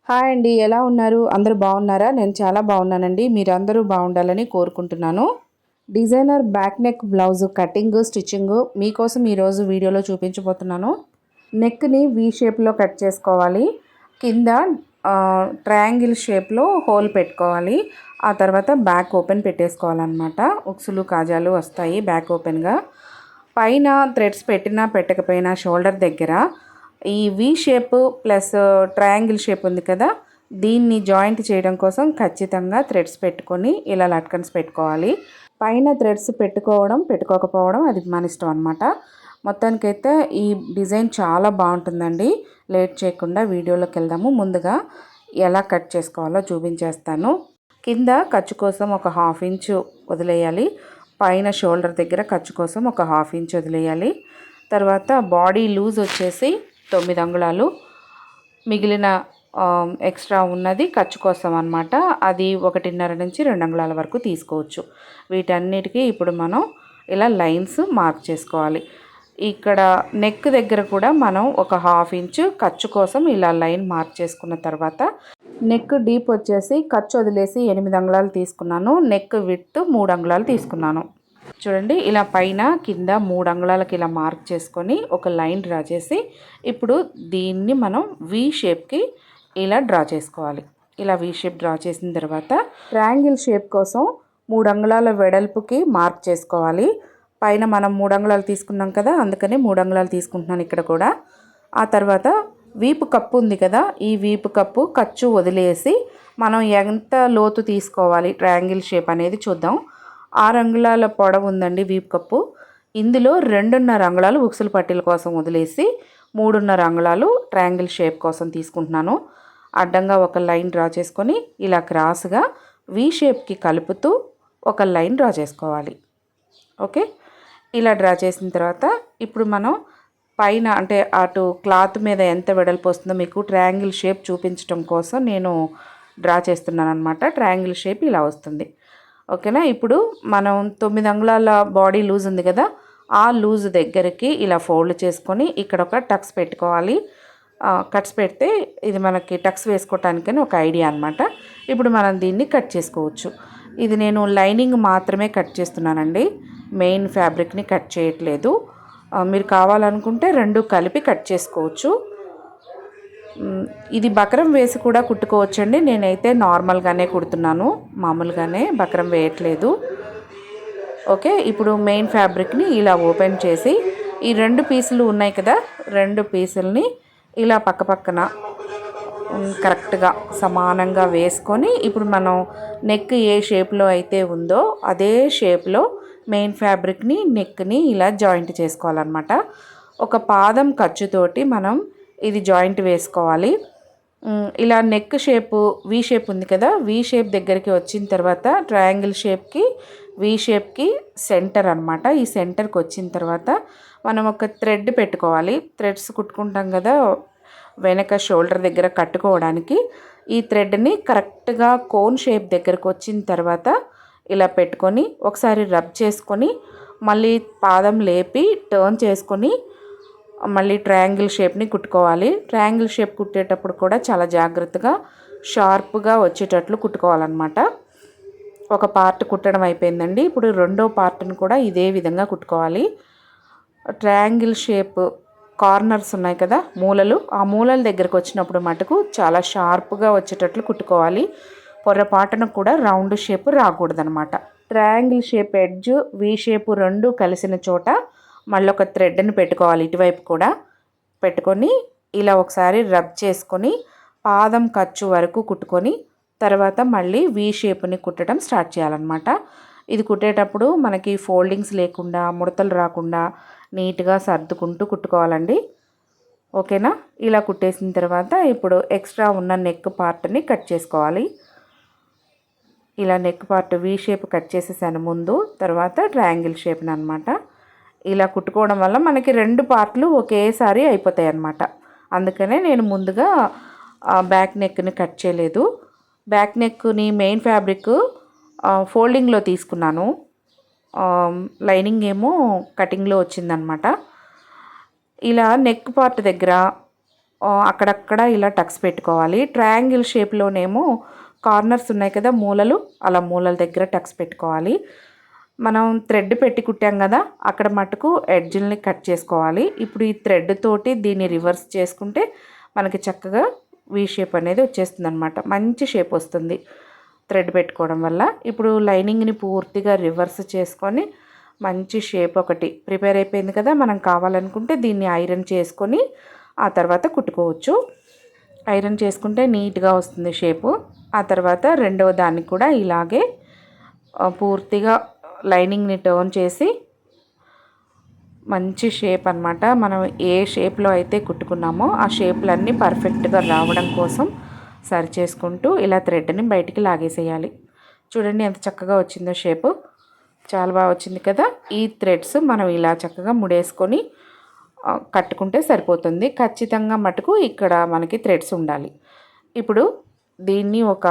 Hi అండి, ఎలా ఉన్నారు? అందరూ బాగున్నారా? నేను చాలా బాగున్నానండి. మీరందరూ బాగుండాలని కోరుకుంటున్నాను. Designer back neck blouse cutting stitching మీకోసం ఈరోజు వీడియోలో చూపించబోతున్నాను. నెక్ని వీ షేప్లో కట్ చేసుకోవాలి. కింద ట్రయాంగిల్ షేప్లో హోల్ పెట్టుకోవాలి. ఆ తర్వాత బ్యాక్ ఓపెన్ పెట్టేసుకోవాలన్నమాట. ఉక్సులు కాజాలు వస్తాయి బ్యాక్ ఓపెన్గా. పైన థ్రెడ్స్ పెట్టినా పెట్టకపోయినా షోల్డర్ దగ్గర ఈ V shape plus triangle shape ఉంది కదా, దీన్ని జాయింట్ చేయడం కోసం ఖచ్చితంగా థ్రెడ్స్ పెట్టుకొని ఇలా లట్కన్స్ పెట్టుకోవాలి. పైన థ్రెడ్స్ పెట్టుకోవడం పెట్టుకోకపోవడం అది మన ఇష్టం అనమాట. మొత్తానికైతే ఈ డిజైన్ చాలా బాగుంటుందండి. లేట్ చేయకుండా వీడియోలోకి వెళ్దాము. ముందుగా ఎలా కట్ చేసుకోవాలో చూపించేస్తాను. కింద ఖర్చు కోసం ఒక 1/2 ఇంచు వదిలేయాలి. పైన షోల్డర్ దగ్గర ఖర్చు కోసం ఒక 1/2 ఇంచు వదిలేయాలి. తర్వాత బాడీ లూజ్ వచ్చేసి 9 అంగుళాలు, మిగిలిన ఎక్స్ట్రా ఉన్నది ఖర్చు కోసం అనమాట. అది 1.5 నుంచి 2 అంగుళాల వరకు తీసుకోవచ్చు. వీటన్నిటికీ ఇప్పుడు మనం ఇలా లైన్స్ మార్క్ చేసుకోవాలి. ఇక్కడ నెక్ దగ్గర కూడా మనం ఒక 1/2 ఇంచు ఖర్చు కోసం ఇలా లైన్ మార్క్ చేసుకున్న తర్వాత నెక్ డీప్ వచ్చేసి ఖర్చు వదిలేసి 8 అంగుళాలు తీసుకున్నాను. నెక్ విడ్త్ 3 అంగుళాలు తీసుకున్నాను. చూడండి, ఇలా పైన కింద 3 అంగుళాలకి ఇలా మార్క్ చేసుకొని ఒక లైన్ డ్రా చేసి ఇప్పుడు దీన్ని మనం వీ షేప్కి ఇలా డ్రా చేసుకోవాలి. ఇలా వీ షేప్ డ్రా చేసిన తర్వాత ట్రయాంగిల్ షేప్ కోసం 3 అంగుళాల వెడల్పుకి మార్క్ చేసుకోవాలి. పైన మనం 3 అంగుళాలు తీసుకున్నాం కదా, అందుకని 3 అంగుళాలు తీసుకుంటున్నాను ఇక్కడ కూడా. ఆ తర్వాత వీపు కప్పు ఉంది కదా, ఈ వీపు కప్పు ఖర్చు వదిలేసి మనం ఎంత లోతు తీసుకోవాలి ట్రయాంగిల్ షేప్ అనేది చూద్దాం. 6 అంగుళాల పొడవు ఉందండి వీపు కప్పు. ఇందులో 2.5 అంగుళాలు ఉక్సులు పట్టీల కోసం వదిలేసి 3.5 అంగుళాలు ట్రయాంగిల్ షేప్ కోసం తీసుకుంటున్నాను. అడ్డంగా ఒక లైన్ డ్రా చేసుకొని ఇలా క్రాస్గా వీ షేప్కి కలుపుతూ ఒక లైన్ డ్రా చేసుకోవాలి. ఓకే, ఇలా డ్రా చేసిన తర్వాత ఇప్పుడు మనం పైన అంటే అటు క్లాత్ మీద ఎంత వెడల్పు వస్తుందో మీకు ట్రయాంగిల్ షేప్ చూపించడం కోసం నేను డ్రా చేస్తున్నాను అనమాట. ట్రయాంగిల్ షేప్ ఇలా వస్తుంది. ఓకేనా, ఇప్పుడు మనం 9 అంగుళాల బాడీ లూజ్ ఉంది కదా, ఆ లూజ్ దగ్గరికి ఇలా ఫోల్డ్ చేసుకొని ఇక్కడ ఒక టక్స్ పెట్టుకోవాలి. కట్స్ పెడితే ఇది మనకి టక్స్ వేసుకోవటానికని ఒక ఐడియా అనమాట. ఇప్పుడు మనం దీన్ని కట్ చేసుకోవచ్చు. ఇది నేను లైనింగ్ మాత్రమే కట్ చేస్తున్నానండి, మెయిన్ ఫ్యాబ్రిక్ని కట్ చేయట్లేదు. మీరు కావాలనుకుంటే రెండు కలిపి కట్ చేసుకోవచ్చు. ఇది బక్రం వేసి కూడా కుట్టుకోవచ్చండి. నేనైతే నార్మల్గానే కుడుతున్నాను, మామూలుగానే బక్రం వేయట్లేదు. ఓకే, ఇప్పుడు మెయిన్ ఫ్యాబ్రిక్ని ఇలా ఓపెన్ చేసి ఈ 2 పీసులు ఉన్నాయి కదా, 2 పీసులని ఇలా పక్కపక్కన కరెక్ట్గా సమానంగా వేసుకొని ఇప్పుడు మనం నెక్ ఏ షేప్లో అయితే ఉందో అదే షేప్లో మెయిన్ ఫ్యాబ్రిక్ని నెక్ని ఇలా జాయింట్ చేసుకోవాలన్నమాట. ఒక పాదం ఖర్చుతోటి మనం ఇది జాయింట్ వేసుకోవాలి. ఇలా నెక్ షేపు వీ షేప్ ఉంది కదా, వీ షేప్ దగ్గరికి వచ్చిన తర్వాత ట్రయాంగిల్ షేప్కి వీ షేప్కి సెంటర్ అనమాట. ఈ సెంటర్కి వచ్చిన తర్వాత మనం ఒక థ్రెడ్ పెట్టుకోవాలి. థ్రెడ్స్ కుట్టుకుంటాం కదా వెనక షోల్డర్ దగ్గర కట్టుకోవడానికి. ఈ థ్రెడ్ని కరెక్ట్గా కోన్ షేప్ దగ్గరకు వచ్చిన తర్వాత ఇలా పెట్టుకొని ఒకసారి రబ్ చేసుకొని మళ్ళీ పాదం లేపి టర్న్ చేసుకొని మళ్ళీ ట్రయాంగిల్ షేప్ని కుట్టుకోవాలి. ట్రయాంగిల్ షేప్ కుట్టేటప్పుడు కూడా చాలా జాగ్రత్తగా షార్ప్గా వచ్చేటట్లు కుట్టుకోవాలన్నమాట. ఒక పార్ట్ కుట్టడం అయిపోయిందండి. ఇప్పుడు రెండో పార్ట్ని కూడా ఇదే విధంగా కుట్టుకోవాలి. ట్రయాంగిల్ షేప్ కార్నర్స్ ఉన్నాయి కదా, మూలలు, ఆ మూలల దగ్గరకు వచ్చినప్పుడు మటుకు చాలా షార్ప్గా వచ్చేటట్లు కుట్టుకోవాలి. పొరపాటును కూడా రౌండ్ షేప్ రాకూడదనమాట. Triangle shape edge V shape రెండు కలిసిన చోట మళ్ళీ ఒక థ్రెడ్ని పెట్టుకోవాలి. ఇటువైపు కూడా పెట్టుకొని ఇలా ఒకసారి రబ్ చేసుకొని పాదం ఖర్చు వరకు కుట్టుకొని తర్వాత మళ్ళీ వీ షేప్ని కుట్టడం స్టార్ట్ చేయాలన్నమాట. ఇది కుట్టేటప్పుడు మనకి ఫోల్డింగ్స్ లేకుండా ముడతలు రాకుండా నీట్గా సర్దుకుంటూ కుట్టుకోవాలండి. ఓకేనా, ఇలా కుట్టేసిన తర్వాత ఇప్పుడు ఎక్స్ట్రా ఉన్న నెక్ పార్ట్ని కట్ చేసుకోవాలి. ఇలా neck part V shape cut చేసేసాను ముందు, తర్వాత ట్రయాంగిల్ షేప్ని అనమాట. ఇలా కుట్టుకోవడం వల్ల మనకి 2 పార్ట్లు ఒకేసారి అయిపోతాయి అన్నమాట. అందుకనే నేను ముందుగా బ్యాక్ నెక్ని కట్ చేయలేదు. బ్యాక్ నెక్ని మెయిన్ ఫ్యాబ్రిక్ ఫోల్డింగ్లో తీసుకున్నాను, లైనింగ్ ఏమో కటింగ్లో వచ్చిందనమాట. ఇలా నెక్ పార్ట్ దగ్గర అక్కడక్కడ ఇలా టక్స్ పెట్టుకోవాలి. ట్రయాంగిల్ షేప్లోనేమో కార్నర్స్ ఉన్నాయి కదా మూలలు, అలా మూలల దగ్గర టక్స్ పెట్టుకోవాలి. మనం థ్రెడ్ పెట్టి కుట్టాం కదా, అక్కడ మటుకు ఎడ్జ్ని కట్ చేసుకోవాలి. ఇప్పుడు ఈ థ్రెడ్ తోటి దీన్ని రివర్స్ చేసుకుంటే మనకి చక్కగా వీ షేప్ అనేది వచ్చేస్తుంది అనమాట. మంచి షేప్ వస్తుంది థ్రెడ్ పెట్టుకోవడం వల్ల. ఇప్పుడు లైనింగ్ని పూర్తిగా రివర్స్ చేసుకొని మంచి షేప్ ఒకటి ప్రిపేర్ అయిపోయింది కదా. మనం కావాలనుకుంటే దీన్ని ఐరన్ చేసుకొని ఆ తర్వాత కుట్టుకోవచ్చు. ఐరన్ చేసుకుంటే నీట్గా వస్తుంది షేపు. ఆ తర్వాత రెండవ దాన్ని కూడా ఇలాగే పూర్తిగా లైనింగ్ని టర్న్ చేసి మంచి షేప్ అనమాట. మనం ఏ షేప్లో అయితే కుట్టుకున్నామో ఆ షేప్లన్నీ పర్ఫెక్ట్గా రావడం కోసం సరి చేసుకుంటూ ఇలా థ్రెడ్ని బయటికి లాగేసేయాలి. చూడండి ఎంత చక్కగా వచ్చిందో షేపు, చాలా బాగా వచ్చింది కదా. ఈ థ్రెడ్స్ మనం ఇలా చక్కగా ముడేసుకొని కట్టుకుంటే సరిపోతుంది. ఖచ్చితంగా మటుకు ఇక్కడ మనకి థ్రెడ్స్ ఉండాలి. ఇప్పుడు దీన్ని ఒక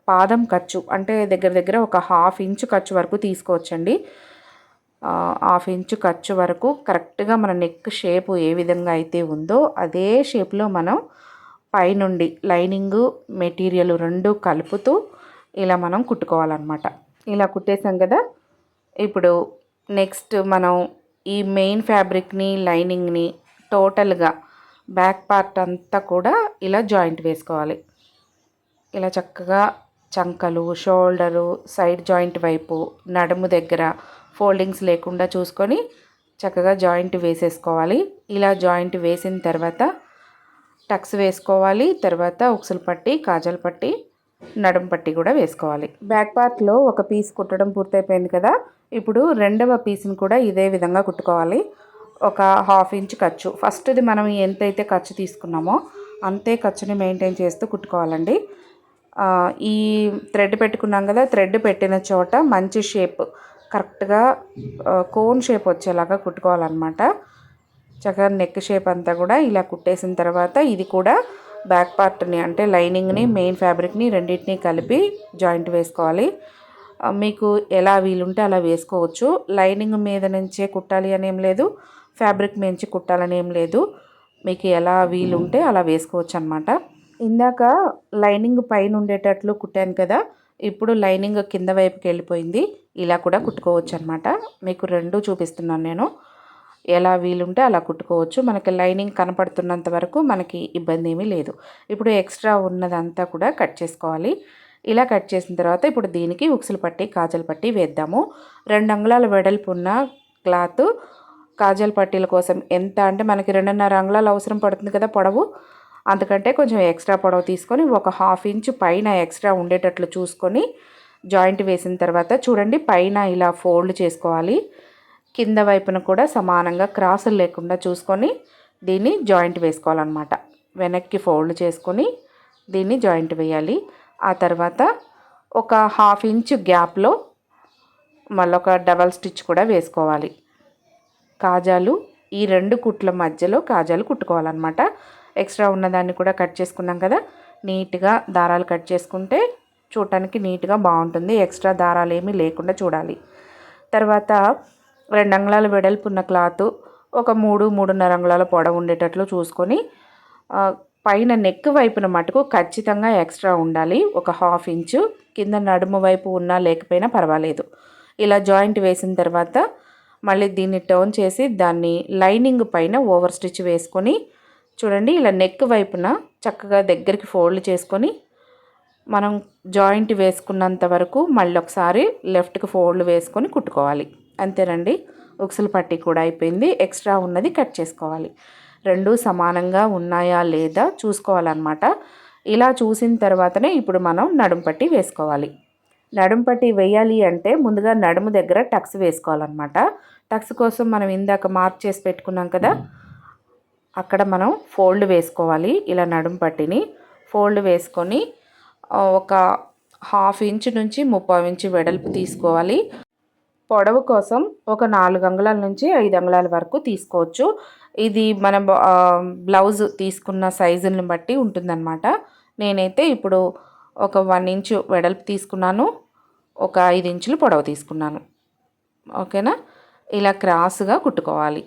పాదం ఖర్చు అంటే దగ్గర దగ్గర ఒక 1/2 ఇంచు ఖర్చు వరకు తీసుకోవచ్చండి. 1/2 ఇంచు ఖర్చు వరకు కరెక్ట్గా మన నెక్ షేపు ఏ విధంగా అయితే ఉందో అదే షేప్లో మనం పైనుండి లైనింగు మెటీరియల్ రెండు కలుపుతూ ఇలా మనం కుట్టుకోవాలన్నమాట. ఇలా కుట్టేసాం కదా. ఇప్పుడు నెక్స్ట్ మనం ఈ మెయిన్ ఫ్యాబ్రిక్ని లైనింగ్ని టోటల్గా బ్యాక్ పార్ట్ అంతా కూడా ఇలా జాయింట్ వేసుకోవాలి. ఇలా చక్కగా చంకలు, షోల్డరు, సైడ్ జాయింట్ వైపు, నడుము దగ్గర ఫోల్డింగ్స్ లేకుండా చూసుకొని చక్కగా జాయింట్ వేసేసుకోవాలి. ఇలా జాయింట్ వేసిన తర్వాత టక్స్ వేసుకోవాలి. తర్వాత ఉక్సులు పట్టి, కాజల్ పట్టి, నడుము పట్టి కూడా వేసుకోవాలి. బ్యాక్ పార్ట్లో ఒక పీస్ కుట్టడం పూర్తయిపోయింది కదా. ఇప్పుడు రెండవ పీస్ని కూడా ఇదే విధంగా కుట్టుకోవాలి. ఒక 1/2 ఇంచ్ ఖర్చు, ఫస్ట్ది మనం ఎంతైతే ఖర్చు తీసుకున్నామో అంతే ఖర్చుని మెయింటైన్ చేస్తూ కుట్టుకోవాలండి. ఈ థ్రెడ్ పెట్టుకున్నాం కదా, థ్రెడ్ పెట్టిన చోట మంచి షేప్ కరెక్ట్గా కోన్ షేప్ వచ్చేలాగా కుట్టుకోవాలన్నమాట. చక్కగా నెక్ షేప్ అంతా కూడా ఇలా కుట్టేసిన తర్వాత ఇది కూడా బ్యాక్ పార్ట్ని అంటే లైనింగ్ని మెయిన్ ఫ్యాబ్రిక్ని రెండింటిని కలిపి జాయింట్ వేసుకోవాలి. మీకు ఎలా వీలుంటే అలా వేసుకోవచ్చు. లైనింగ్ మీద నుంచే కుట్టాలి అనేం లేదు, ఫ్యాబ్రిక్ నుంచి కుట్టాలని ఏం లేదు. మీకు ఎలా వీలుంటే అలా వేసుకోవచ్చు అన్నమాట. ఇందాక లైనింగ్ పైన ఉండేటట్లు కుట్టాను కదా, ఇప్పుడు లైనింగ్ కింద వైపుకి వెళ్ళిపోయింది. ఇలా కూడా కుట్టుకోవచ్చు అనమాట. మీకు రెండు చూపిస్తున్నాను నేను. ఎలా వీలుంటే అలా కుట్టుకోవచ్చు. మనకి లైనింగ్ కనపడుతున్నంత వరకు మనకి ఇబ్బంది ఏమీ లేదు. ఇప్పుడు ఎక్స్ట్రా ఉన్నదంతా కూడా కట్ చేసుకోవాలి. ఇలా కట్ చేసిన తర్వాత ఇప్పుడు దీనికి ఉక్సులు పట్టి, కాజల్ పట్టి వేద్దాము. 2 అంగుళాల వెడల్పు ఉన్న క్లాత్ కాజల్ పట్టీల కోసం ఎంత అంటే మనకి 2.5 అంగుళాలు అవసరం పడుతుంది కదా పొడవు. అందుకంటే కొంచెం ఎక్స్ట్రా పొడవు తీసుకొని ఒక 1/2 ఇంచు పైన ఎక్స్ట్రా ఉండేటట్లు చూసుకొని జాయింట్ వేసిన తర్వాత చూడండి పైన ఇలా ఫోల్డ్ చేసుకోవాలి. కింద వైపున కూడా సమానంగా క్రాసులు లేకుండా చూసుకొని దీన్ని జాయింట్ వేసుకోవాలన్నమాట. వెనక్కి ఫోల్డ్ చేసుకొని దీన్ని జాయింట్ వేయాలి. ఆ తర్వాత ఒక 1/2 ఇంచు గ్యాప్లో మళ్ళొక డబల్ స్టిచ్ కూడా వేసుకోవాలి. కాజాలు ఈ 2 కుట్ల మధ్యలో కాజాలు కుట్టుకోవాలన్నమాట. ఎక్స్ట్రా ఉన్నదాన్ని కూడా కట్ చేసుకున్నాం కదా, నీట్గా దారాలు కట్ చేసుకుంటే చూడటానికి నీట్గా బాగుంటుంది. ఎక్స్ట్రా దారాలు ఏమీ లేకుండా చూడాలి. తర్వాత 2 అంగుళాల వెడల్పు ఉన్న క్లాత్ ఒక 3-3.5 అంగుళాల పొడవు ఉండేటట్లు చూసుకొని పైన నెక్ వైపున మటుకు ఖచ్చితంగా ఎక్స్ట్రా ఉండాలి. ఒక 1/2 ఇంచు కింద నడుము వైపు ఉన్నా లేకపోయినా పర్వాలేదు. ఇలా జాయింట్ వేసిన తర్వాత మళ్ళీ దీన్ని టర్న్ చేసి దాన్ని లైనింగ్ పైన ఓవర్ స్టిచ్ వేసుకొని చూడండి ఇలా నెక్ వైపున చక్కగా దగ్గరికి ఫోల్డ్ చేసుకొని మనం జాయింట్ వేసుకున్నంత వరకు మళ్ళీ ఒకసారి లెఫ్ట్కి ఫోల్డ్ వేసుకొని కుట్టుకోవాలి. అంతేనండి, ఉక్సులు పట్టి కూడా అయిపోయింది. ఎక్స్ట్రా ఉన్నది కట్ చేసుకోవాలి. 2 సమానంగా ఉన్నాయా లేదా చూసుకోవాలన్నమాట. ఇలా చూసిన తర్వాతనే ఇప్పుడు మనం నడుము పట్టి వేసుకోవాలి. నడుము పట్టి వేయాలి అంటే ముందుగా నడుము దగ్గర టక్స్ వేసుకోవాలన్నమాట. టక్స్ కోసం మనం ఇందాక మార్క్ చేసి పెట్టుకున్నాం కదా, అక్కడ మనం ఫోల్డ్ వేసుకోవాలి. ఇలా నడుము పట్టిని ఫోల్డ్ వేసుకొని ఒక 1/2 ఇంచు నుంచి 3/4 ఇంచు వెడల్పు తీసుకోవాలి. పొడవు కోసం ఒక 4 అంగుళాల నుంచి 5 అంగుళాల వరకు తీసుకోవచ్చు. ఇది మన బ్లౌజ్ తీసుకున్న సైజుని బట్టి ఉంటుందన్నమాట. నేనైతే ఇప్పుడు ఒక 1 ఇంచు వెడల్పు తీసుకున్నాను, ఒక 5 ఇంచులు పొడవు తీసుకున్నాను. ఓకేనా. ఇలా క్రాస్గా కుట్టుకోవాలి.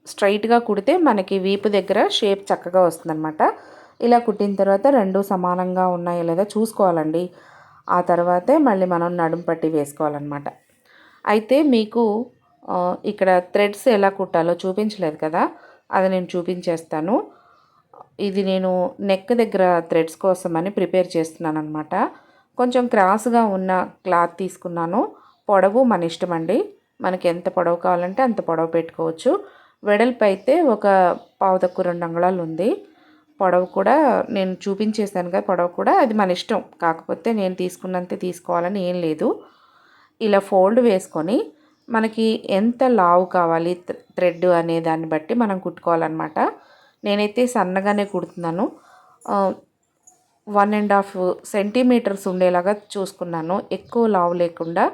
స్ట్రైట్గా కుడితే మనకి వీపు దగ్గర షేప్ చక్కగా వస్తుందన్నమాట. ఇలా కుట్టిన తర్వాత రెండు సమానంగా ఉన్నాయో లేదో చూసుకోవాలండి. ఆ తర్వాతే మళ్ళీ మనం నడుం పట్టి వేసుకోవాలన్నమాట. అయితే మీకు ఇక్కడ థ్రెడ్స్ ఎలా కుట్టాలో చూపించలేదు కదా, అది నేను చూపించేస్తాను. ఇది నేను నెక్ దగ్గర థ్రెడ్స్ కోసమని ప్రిపేర్ చేస్తున్నాను అనమాట. కొంచెం క్రాస్గా ఉన్న క్లాత్ తీసుకున్నాను. పొడవు మన ఇష్టం అండి, మనకి ఎంత పొడవు కావాలంటే అంత పొడవు పెట్టుకోవచ్చు. వెడల్పు అయితే ఒక పావు తక్కువ 2 అంగుళాలు ఉంది. పొడవు కూడా నేను చూపించేసాను కదా, పొడవు కూడా అది మన ఇష్టం. కాకపోతే నేను తీసుకున్నంతే తీసుకోవాలని ఏం లేదు. ఇలా ఫోల్డ్ వేసుకొని మనకి ఎంత లావు కావాలి థ్రెడ్ అనే దాన్ని బట్టి మనం కుట్టుకోవాలన్నమాట. నేనైతే సన్నగానే కుడుతున్నాను. 1.5 సెంటీమీటర్స్ ఉండేలాగా చూసుకున్నాను. ఎక్కువ లావు లేకుండా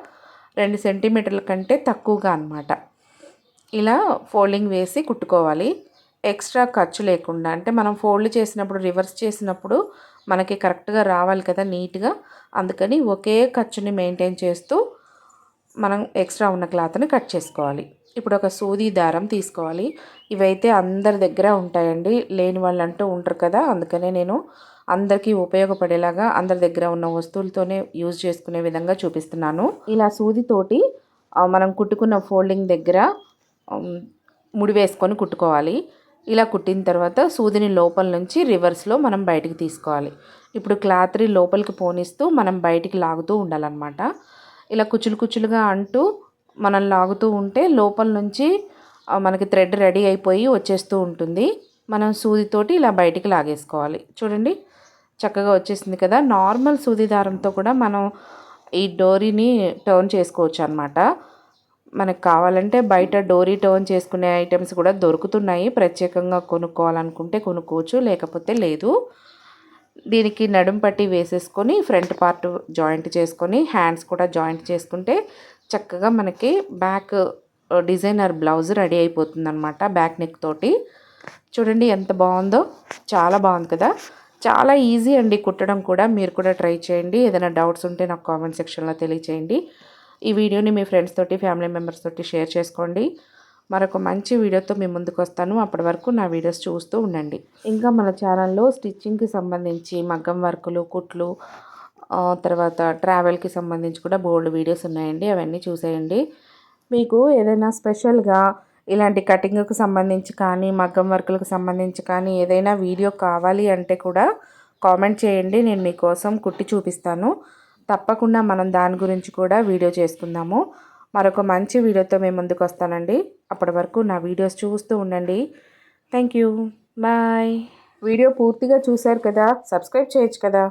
2 సెంటీమీటర్ల కంటే తక్కువగా అన్నమాట. ఇలా ఫోల్డింగ్ వేసి కుట్టుకోవాలి. ఎక్స్ట్రా ఖర్చు లేకుండా, అంటే మనం ఫోల్డ్ చేసినప్పుడు రివర్స్ చేసినప్పుడు మనకి కరెక్ట్గా రావాలి కదా నీట్గా. అందుకని ఒకే ఖర్చుని మెయింటైన్ చేస్తూ మనం ఎక్స్ట్రా ఉన్న క్లాత్ని కట్ చేసుకోవాలి. ఇప్పుడు ఒక సూది దారం తీసుకోవాలి. ఇవైతే అందరి దగ్గర ఉంటాయండి, లేని వాళ్ళు అంటూ ఉంటారు కదా, అందుకనే నేను అందరికీ ఉపయోగపడేలాగా అందరి దగ్గర ఉన్న వస్తువులతోనే యూజ్ చేసుకునే విధంగా చూపిస్తున్నాను. ఇలా సూదితోటి మనం కుట్టుకున్న ఫోల్డింగ్ దగ్గర ముడి వేసుకొని కుట్టుకోవాలి. ఇలా కుట్టిన తర్వాత సూదిని లోపల నుంచి రివర్స్లో మనం బయటికి తీసుకోవాలి. ఇప్పుడు క్లాత్ని లోపలికి పోనిస్తూ మనం బయటికి లాగుతూ ఉండాలన్నమాట. ఇలా కుచ్చులు కుచ్చులుగా అంటూ మనం లాగుతూ ఉంటే లోపల నుంచి మనకి థ్రెడ్ రెడీ అయిపోయి వచ్చేస్తూ ఉంటుంది. మనం సూదితోటి ఇలా బయటికి లాగేసుకోవాలి. చూడండి, చక్కగా వచ్చేసింది కదా. నార్మల్ సూది దారంతో కూడా మనం ఈ డోరీని టర్న్ చేసుకోవచ్చు అన్నమాట. మనకు కావాలంటే బయట డోరీ టర్న్ చేసుకునే ఐటమ్స్ కూడా దొరుకుతున్నాయి. ప్రత్యేకంగా కొనుక్కోవాలనుకుంటే కొనుక్కోవచ్చు, లేకపోతే లేదు. దీనికి నడుం పట్టి వేసేసుకొని ఫ్రంట్ పార్ట్ జాయింట్ చేసుకొని హ్యాండ్స్ కూడా జాయింట్ చేసుకుంటే చక్కగా మనకి బ్యాక్ డిజైనర్ బ్లౌజ్ రెడీ అయిపోతుంది అనమాట. బ్యాక్ నెక్ తోటి చూడండి ఎంత బాగుందో, చాలా బాగుంది కదా. చాలా ఈజీ అండి కుట్టడం కూడా. మీరు కూడా ట్రై చేయండి. ఏదైనా డౌట్స్ ఉంటే నాకు కామెంట్ సెక్షన్లో తెలియచేయండి. ఈ వీడియోని మీ ఫ్రెండ్స్ తోటి ఫ్యామిలీ మెంబర్స్ తోటి షేర్ చేసుకోండి. మరొక మంచి వీడియోతో మీ ముందుకు వస్తాను. అప్పటి వరకు నా వీడియోస్ చూస్తూ ఉండండి. ఇంకా మన ఛానల్లో స్టిచ్చింగ్కి సంబంధించి మగ్గం వర్కులు, కుట్లు, తర్వాత ట్రావెల్కి సంబంధించి కూడా బోల్డ్ వీడియోస్ ఉన్నాయండి, అవన్నీ చూసేయండి. మీకు ఏదైనా స్పెషల్గా ఇలాంటి కటింగ్కి సంబంధించి కానీ మగ్గం వర్కులకు సంబంధించి కానీ ఏదైనా వీడియో కావాలి అంటే కూడా కామెంట్ చేయండి, నేను మీకోసం కుట్టి చూపిస్తాను. తప్పకుండా మనం దాని గురించి కూడా వీడియో చేసుకుందాము. మరొక మంచి వీడియోతో మేము ముందుకు వస్తానండి. అప్పటి వరకు నా వీడియోస్ చూస్తూ ఉండండి. Thank you, bye. వీడియో పూర్తిగా చూశారు కదా, సబ్స్క్రైబ్ చేయొచ్చు కదా.